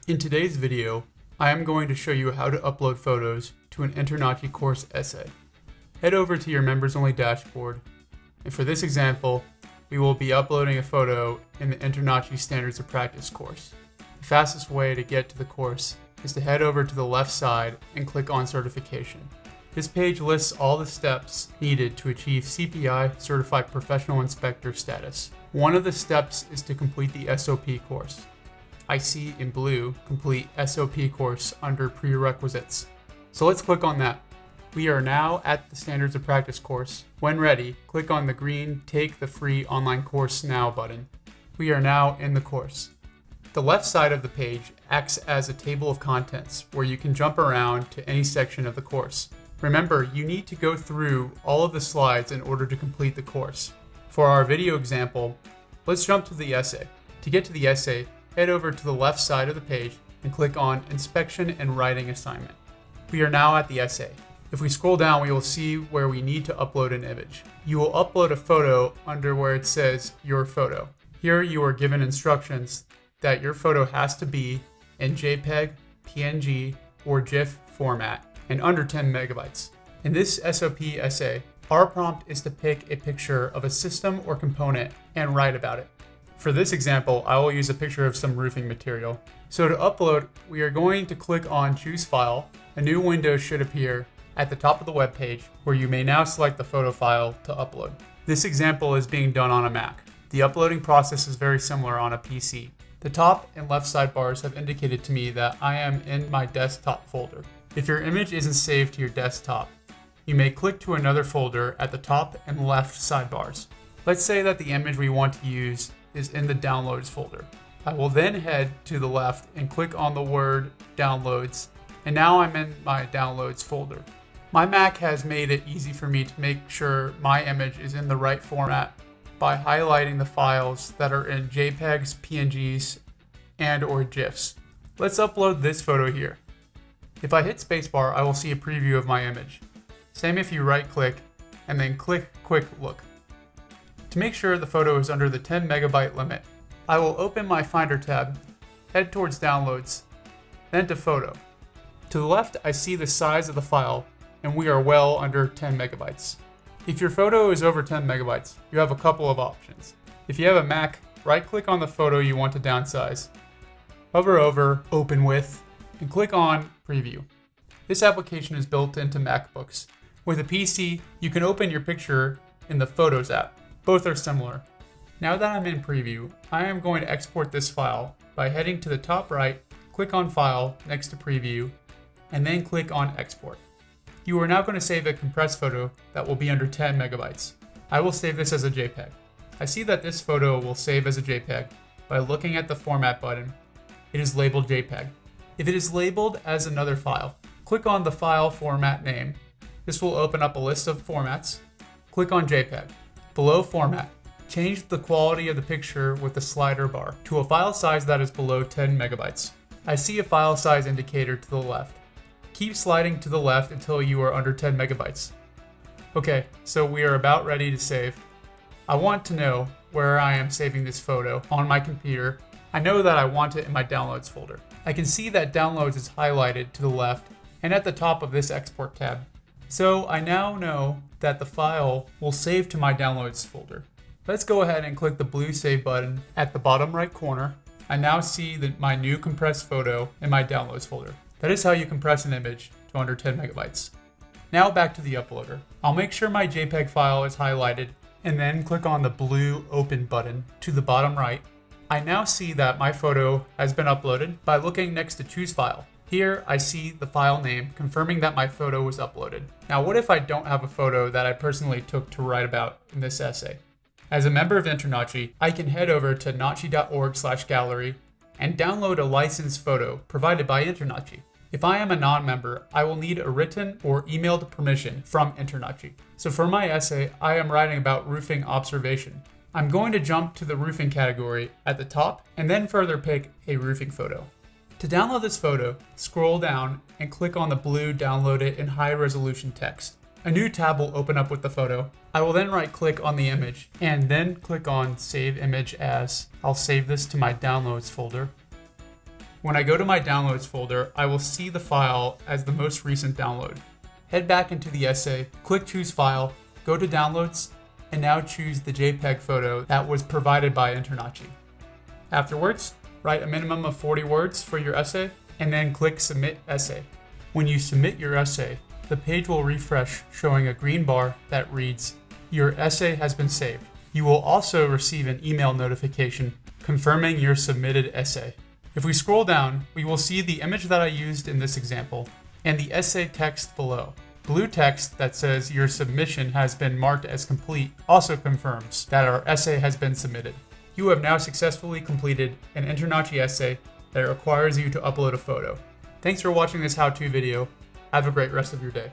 In today's video, I am going to show you how to upload photos to an InterNACHI course essay. Head over to your members only dashboard, and for this example, we will be uploading a photo in the InterNACHI Standards of Practice course. The fastest way to get to the course is to head over to the left side and click on Certification. This page lists all the steps needed to achieve CPI Certified Professional Inspector status. One of the steps is to complete the SOP course. I see in blue, complete SOP course under prerequisites. So let's click on that. We are now at the Standards of Practice course. When ready, click on the green Take the Free Online Course Now button. We are now in the course. The left side of the page acts as a table of contents where you can jump around to any section of the course. Remember, you need to go through all of the slides in order to complete the course. For our video example, let's jump to the essay. To get to the essay, head over to the left side of the page and click on Inspection and Writing Assignment. We are now at the essay. If we scroll down, we will see where we need to upload an image. You will upload a photo under where it says Your Photo. Here you are given instructions that your photo has to be in JPEG, PNG, or GIF format and under 10 megabytes. In this SOP essay, our prompt is to pick a picture of a system or component and write about it. For this example, I will use a picture of some roofing material. So to upload, we are going to click on Choose File. A new window should appear at the top of the web page where you may now select the photo file to upload. This example is being done on a Mac. The uploading process is very similar on a PC. The top and left sidebars have indicated to me that I am in my desktop folder. If your image isn't saved to your desktop, you may click to another folder at the top and left sidebars. Let's say that the image we want to use is in the Downloads folder. I will then head to the left and click on the word Downloads, and now I'm in my Downloads folder. My Mac has made it easy for me to make sure my image is in the right format by highlighting the files that are in JPEGs, PNGs, and or GIFs. Let's upload this photo here. If I hit spacebar, I will see a preview of my image. Same if you right click and then click Quick Look. To make sure the photo is under the 10 megabyte limit, I will open my Finder tab, head towards Downloads, then to Photo. To the left, I see the size of the file, and we are well under 10 megabytes. If your photo is over 10 megabytes, you have a couple of options. If you have a Mac, right-click on the photo you want to downsize, hover over Open With, and click on Preview. This application is built into MacBooks. With a PC, you can open your picture in the Photos app. Both are similar. Now that I'm in Preview, I am going to export this file by heading to the top right, click on File next to Preview, and then click on Export. You are now going to save a compressed photo that will be under 10 megabytes. I will save this as a JPEG. I see that this photo will save as a JPEG by looking at the Format button. It is labeled JPEG. If it is labeled as another file, click on the file format name. This will open up a list of formats. Click on JPEG. Below Format, change the quality of the picture with the slider bar to a file size that is below 10 megabytes. I see a file size indicator to the left. Keep sliding to the left until you are under 10 megabytes. Okay, so we are about ready to save. I want to know where I am saving this photo on my computer. I know that I want it in my Downloads folder. I can see that Downloads is highlighted to the left and at the top of this Export tab. So I now know that the file will save to my Downloads folder. Let's go ahead and click the blue Save button at the bottom right corner. I now see my new compressed photo in my Downloads folder. That is how you compress an image to under 10 megabytes. Now back to the uploader. I'll make sure my JPEG file is highlighted and then click on the blue Open button to the bottom right. I now see that my photo has been uploaded by looking next to Choose File. Here I see the file name confirming that my photo was uploaded. Now what if I don't have a photo that I personally took to write about in this essay? As a member of InterNACHI, I can head over to nachi.org/gallery and download a licensed photo provided by InterNACHI. If I am a non-member, I will need a written or emailed permission from InterNACHI. So for my essay, I am writing about roofing observation. I'm going to jump to the roofing category at the top and then further pick a roofing photo. To download this photo, scroll down and click on the blue Download It in High Resolution text. A new tab will open up with the photo. I will then right click on the image and then click on Save Image As. I'll save this to my Downloads folder. When I go to my downloads folder, I will see the file as the most recent download. Head back into the essay, click Choose File, go to Downloads, and now choose the JPEG photo that was provided by InterNACHI. Afterwards, write a minimum of 40 words for your essay, and then click Submit Essay. When you submit your essay, the page will refresh showing a green bar that reads, "Your essay has been saved." You will also receive an email notification confirming your submitted essay. If we scroll down, we will see the image that I used in this example and the essay text below. Blue text that says your submission has been marked as complete also confirms that our essay has been submitted. You have now successfully completed an InterNACHI essay that requires you to upload a photo. Thanks for watching this how-to video. Have a great rest of your day.